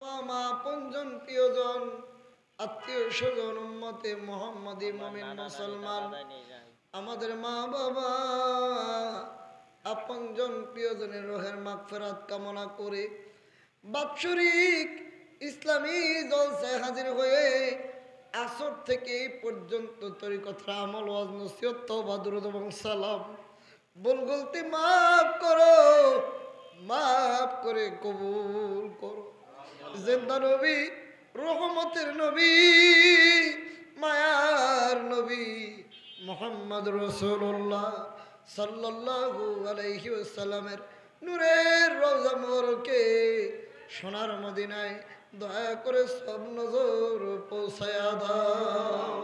মা আপনজন প্রিয়জন আত্মীয় স্বজন উম্মতে মুহাম্মাদি মুমিন মুসলমান আমাদের মা বাবা আপনজন প্রিয়জনের রোহের মাগফিরাত কামনা করে বাৎসরিক ইসলামী জলসায় হাজির হয়ে আসর থেকে এই পর্যন্ত তরিকতের আমল ওয়াজ নসিহত তওবা দুরূদ এবং সালাম ভুল গলতি মাফ করো, মাফ করে কবুল করো। জিন্দা নবী, রহমতের নবী, মায়ার নবী মুহাম্মদ রাসূলুল্লাহ সাল্লাল্লাহু আলাইহি ওয়াসাল্লামের নূরের রওজা মোবারকে সোনার মদিনায় দয়া করে সব নজর পৌঁছায়া দাও।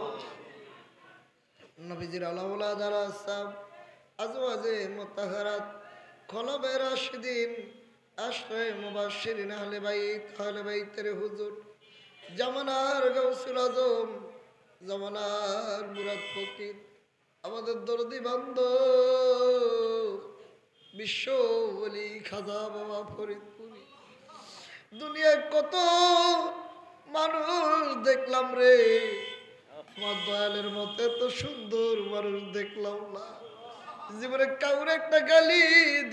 নবীজির আলাউলা যারা সাব আজওয়াজে মুতাহহারাত খোলাফায়ে রাশিদিন আশরায়ে মুবাশশিরিন আহলে বাইতের হুজুর জামানার গাউসুল আজম জামানার মুরাদ ফকির আমাদের দরদি বান্ধব বিশ্ব ওলি খাজা বাবা ফরিদপুরি। দুনিয়ায় কত মানুষ দেখলাম রে, আমার দয়ালের মতে তো সুন্দর মানুষ দেখলাম না। জীবনে কাউরে একটা গালি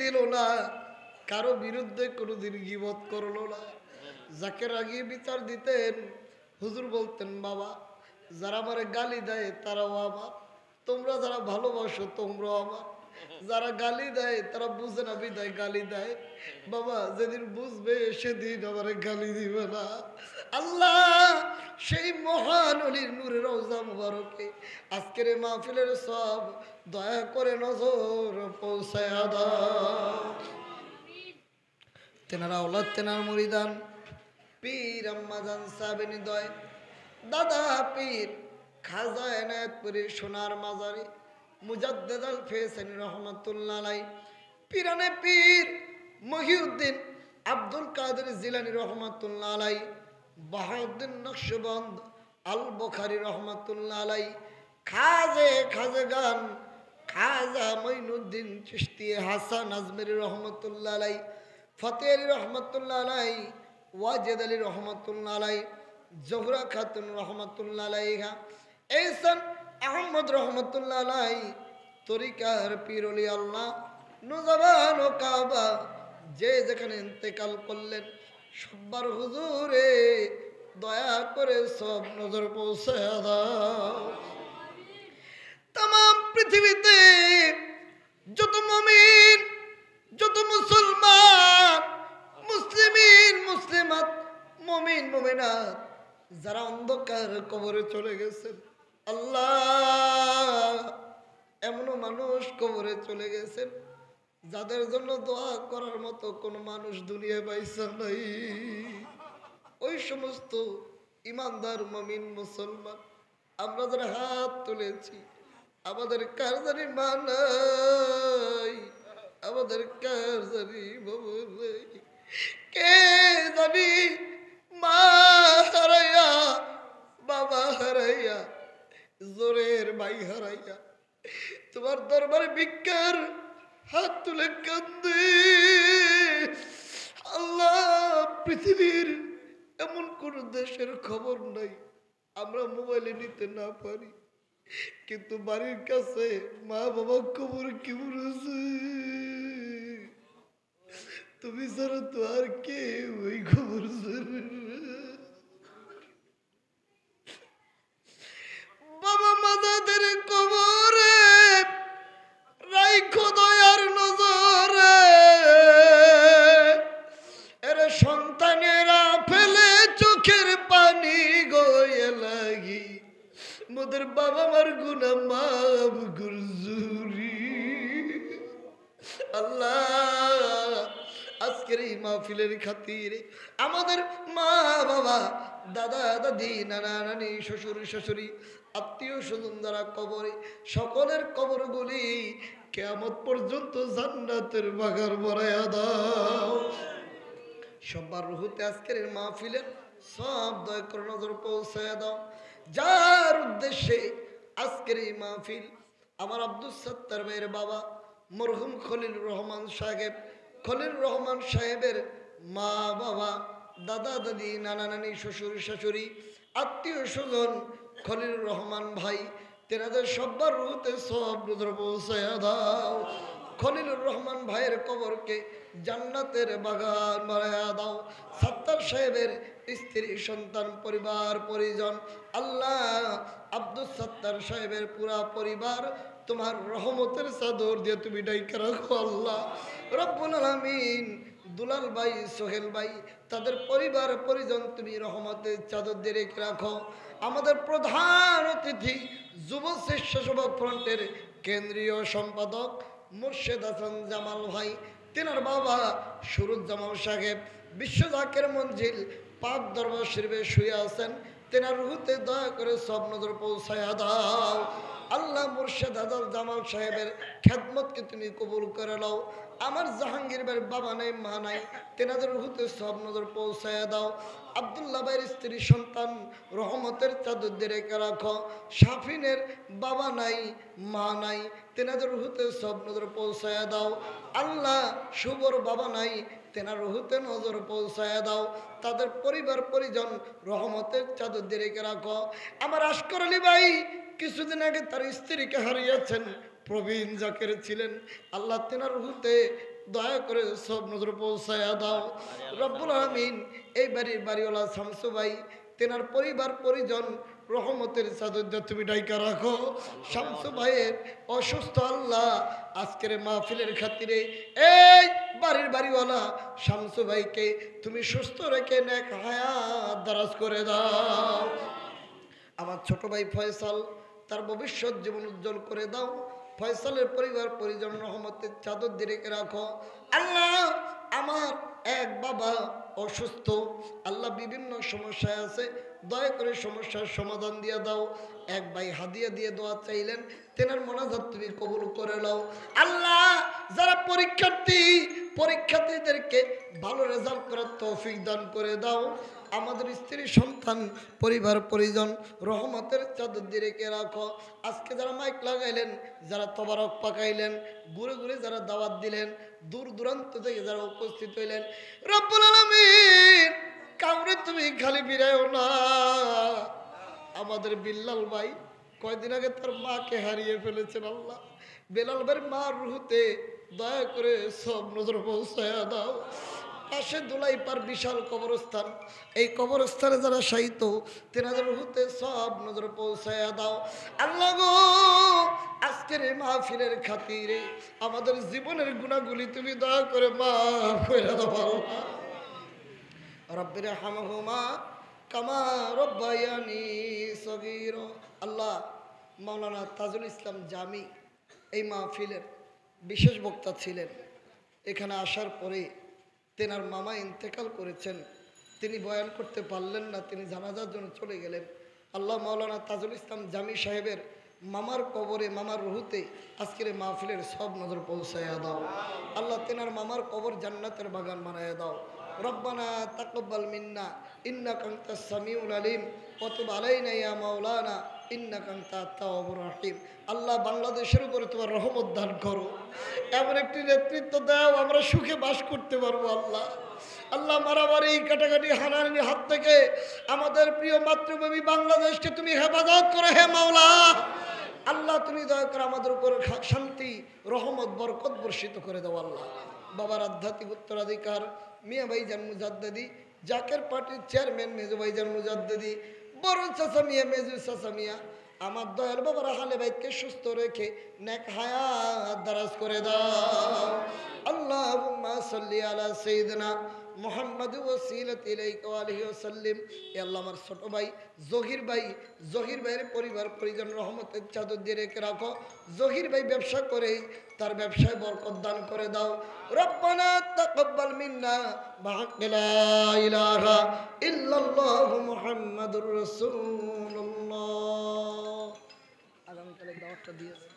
দিল না, কারো বিরুদ্ধে কোনোদিন গীবত করলো না। যাকে রাগিয়ে বিচার দিতেন হুজুর বলতেন, বাবা যারা আমারে গালি দেয় তারাও আমার, তোমরা যারা ভালোবাসো তোমরাও আমার। যারা গালি দেয় তারা বুঝে না বিদায় গালি দেয়। বাবা যেদিন বুঝবে সেদিন আমারে গালি দিবে না। আল্লাহ সেই মহান অলির নূরের রওজা মুবারকে আজকের এই মাহফিলের সব দয়া করে নজর পৌঁছায়া দাও। তেনারা ওলাদ তেনার মুরিদান পীর আম্মাজান সাহেবের হৃদয় দাদা পীর খাজা এনায়েতপুরী সোনার মাজারি মুজাদ্দেদ আল ফেসানি রহমাতুল্লাহ আলাইহি, পীরানে পীর মহিউদ্দিন আব্দুল কাদের জিলানী রহমাতুল্লাহ আলাইহি, বাহাউদ্দিন নকশবন্দ আল বুখারী রহমাতুল্লাহ আলাইহি, খাজেগান খাজা মঈনুদ্দিন চিশতি হাসান আজমেরি রহমাতুল্লাহ আলাইহি, ফতেহ আলী রহমাতুল্লাহ আলাইহি, ওয়াজেদ আলী রহমাতুল্লাহ আলাইহি, জোহরা খাতুন রহমাতুল্লাহ আলাইহা, এহসান আহমদ রহমতুল্লাহ আলাইহি, তরিকার পীর ওলি আল্লাহ নুজাবান ও কাবা যে যেখানে ইন্তেকাল করলেন সব্বার হুজুরে দয়া করে সব নজর পৌঁছায়া দাও। তামাম পৃথিবীতে যত মুমিন যত মুসলমান মুসলিমিন মুসলিমাত মুমিন মুমিনাত যারা অন্ধকার কবরে চলে গেছেন, আল্লাহ এমনও মানুষ কবরে চলে গেছেন যাদের জন্য দোয়া করার মতো কোন মানুষ দুনিয়ায় পাইছে নাই। ওই সমস্ত ইমানদার মুমিন মুসলমান আমরা যারা হাত তুলেছি, আমাদের কার জানি মা নাই, আমাদের কার জানি বাবা নাই, কে জানি মা হারাইয়া বাবা হারাইয়া জোরের ভাই হারাইয়া তোমার দরবারে ভিক্ষার হাত তুলে কান্দে। আল্লাহ পৃথিবীর এমন কোন দেশের খবর নাই আমরা মোবাইলে নিতে না পারি, কিন্তু বাড়ির কাছে মা বাবা খবর কেমন আছে তুমি ছাড়া তো আর কে ওই খবর বাবা মাদাদের কবরে রাইখো দয়ার নজরে, এরে সন্তানেরা ফেলে চোখের পানি গয়ে লাগি মোদের বাবা মার গুনাহ মাফ করজুরি। আল্লাহ আজকের এই মাহফিলের খাতিরে আমাদের মা বাবা দাদা দাদি নানা নানি শ্বশুর শাশুড়ি আত্মীয় স্বজন যারা কবরে সকলের কবরগুলি কিয়ামত পর্যন্ত জান্নাতের বাগান বানায়া দাও। সবার রুহুতে আজকের এই মাহফিলের সব দয়া করে নজর পৌঁছায়া দাও। যার উদ্দেশ্যে আজকের এই মাহফিল আমার আব্দুল সত্তার ভাইয়ের বাবা মরহুম খলিল রহমান সাহেব, খলিল রহমান সাহেবের মা বাবা দাদা দাদি, নানা নানি, শ্বশুর শাশুড়ি, আত্মীয় স্বজন, খলিলুর রহমান ভাই, তেনাদের সব্বার রুতে সব নজর পৌঁছায়া দাও। খলিলুর রহমান ভাইয়ের কবরকে জান্নাতের বাগান বানায়া দাও। সাত্তার সাহেবের স্ত্রী, সন্তান, পরিবার পরিজন, আল্লাহ আব্দুল সাত্তার সাহেবের পুরা পরিবার তোমার রহমতের চাদর দিয়ে তুমি ডাইকা রাখো আল্লাহ রব্বুল আলামিন। দুলাল ভাই, সোহেল ভাই, তাদের পরিবার পরিজন তুমি রহমতের চাদর দিয়ে রেখে রাখো। আমাদের প্রধান অতিথি যুব স্বেচ্ছাসেবক ফ্রন্টের কেন্দ্রীয় সম্পাদক মুর্শেদ হাসান জামাল ভাই, তেনার বাবা সুরুজ্জামান সাহেব বিশ্ব জাকের মঞ্জিল পাক দরবার শরীফে শুয়ে আছেন, তেনার রুহুতে দয়া করে সব নজর পৌঁছায়া দাও আল্লাহ। মুর্শেদ হাসান জামাল সাহেবের খেদমতকে তুমি কবুল করে নাও। আমার জাহাঙ্গীর ভাইয়ের বাবা নাই, মা নাই, তেনাদের রুহুতে সব নজর পৌঁছায়া দাও। আব্দুল্লাহ ভাইয়ের স্ত্রী, সন্তান রহমতের চাদর দিয়ে রেখে রাখো। শাফিনের বাবা নাই, মা নাই, তেনাদের রুহুতে সব নজর পৌঁছায়া দাও আল্লাহ। শুভর বাবা নাই, তেনার রুহুতে নজর পৌঁছায়া দাও। তাদের পরিবার পরিজন রহমতের চাদর দিয়ে রেখে রাখো। আমার আশকর আলী ভাই কিছুদিন আগে তার স্ত্রীকে হারিয়েছেন, প্রবীণ জাকের ছিলেন, আল্লাহ তেনার রুহুতে দয়া করে সব নজর পৌঁছায়া দাও রব্বুল আলামিন। এই বাড়ির বাড়িওয়ালা শামসু ভাই, তেনার পরিবার পরিজন রহমতের চাদর দিয়ে তুমি ডাইকা রাখো। শামসু ভাইয়ের অসুস্থ, আল্লাহ আজকের মাহফিলের খাতিরে এই বাড়ির বাড়িওয়ালা শামসু ভাইকে তুমি সুস্থ রেখে নেক হায়াত দারাজ করে দাও। আমার ছোট ভাই ফয়সাল, তার ভবিষ্যৎ জীবন উজ্জ্বল করে দাও। ফয়সালের পরিবার পরিজন রহমতের চাদর দিয়ে রেখে রাখো আল্লাহ। আমার এক বাবা অসুস্থ, আল্লাহ বিভিন্ন সমস্যায় আছে, দয়া করে সমস্যার সমাধান দিয়ে দাও। এক ভাই হাদিয়া দিয়ে দোয়া চাইলেন, তেনার মোনাজাত তুমি কবুল করে নাও আল্লাহ। যারা পরীক্ষার্থীদেরকে ভালো রেজাল্ট করার তৌফিক দান করে দাও। আমাদের স্ত্রী, সন্তান, পরিবার পরিজন রহমতের চাদর দিয়ে রেখে রাখো। আজকে যারা মাইক লাগাইলেন, যারা তবারক পাকাইলেন, ঘুরে ঘুরে যারা দাওয়াত দিলেন, দূর দূরান্ত থেকে যারা উপস্থিত হইলেন, রব্বুল আলামিন কাউরে তুমি খালি ফিরাইও না। আমাদের বিল্লাল ভাই কয়দিন আগে তার মাকে হারিয়ে ফেলেছেন, আল্লাহ বেলাল ভাইয়ের মার রুহুতে দয়া করে সব নজর পৌঁছায়া দাও। পাশে দুলাইপার বিশাল কবরস্থান, এই কবরস্থানে যারা শায়িত তেনাদের রুহুতে সব নজর পৌঁছায়া দাও আল্লাহ গো। আজকের এই মাহফিলের খাতিরে আমাদের জীবনের গুনাহগুলি তুমি দয়া করে মাফ করে দাও রব্বির হামহুমা কামা রব্বায়ানি সগীরা। আল্লাহ মাওলানা তাজুল ইসলাম জামি এই মাহফিলের বিশেষ বক্তা ছিলেন। এখানে আসার পরে তেনার মামা ইন্তেকাল করেছেন, তিনি বয়ান করতে পারলেন না, তিনি জানাজার জন্য চলে গেলেন। আল্লাহ মাওলানা তাজুল ইসলাম জামি সাহেবের মামার কবরে, মামার রুহুতে আজকের মাহফিলের সব নজর পৌঁছায়া দাও আল্লাহ। তেনার মামার কবর জান্নাতের বাগান বানায়া দাও। রব্বানা তাকাব্বাল মিন্না ইন্নাকা আনতাস সামিউল আলিম ওয়া তুব আলাইনা ইয়া মাওলানা ইন্নাকা আনতাত তাওয়াবুর রহিম। আল্লাহ বাংলাদেশের উপরে তোমার রহমত দান করো, এমন একটি নেতৃত্ব দাও আমরা সুখে বাস করতে পারবো আল্লাহ। আল্লাহ মারামারি, কাটাকাটি, হানাহানির হাত থেকে আমাদের প্রিয় মাতৃভূমি বাংলাদেশকে তুমি হেফাজত করো হে মাওলা। আল্লাহ তুমি দয়া করে আমাদের উপর শান্তি, রহমত, বরকত বর্ষিত করে দাও আল্লাহ। বাবার আধ্যাত্মিক উত্তরাধিকার মিয়া ভাইজান মুজাদ্দেদি, জাকের পার্টির চেয়ারম্যান মেজু ভাইজান মুজাদ্দেদি, বড় চাচা মিয়া, মেজু চাচা মিয়া, আমার দয়াল বাবার হালে ভাইকে সুস্থ রেখে নেক হায়াত দারাজ করে দাও। আল্লাহুম্মা সাল্লি আলা সাইয়্যিদিনা মুহাম্মাদ ওয়াসিলাতি ইলাইকা ওয়া আলিহি ওয়াসাল্লিম। এ আল্লাহ আমার ছোট ভাই জহির ভাইয়ের পরিবার পরিজন রহমতের চাদর দিয়ে রেখে রাখো। জহির ভাই ব্যবসা করে, তার ব্যবসায় বরকত দান করে দাও। রব্বানা তাকাব্বাল মিন্না বিহাক্কি লা ইলাহা ইল্লাল্লাহু মুহাম্মাদুর রাসূলুল্লাহ। আগামীকাল দাওয়াতটা দিয়েছে।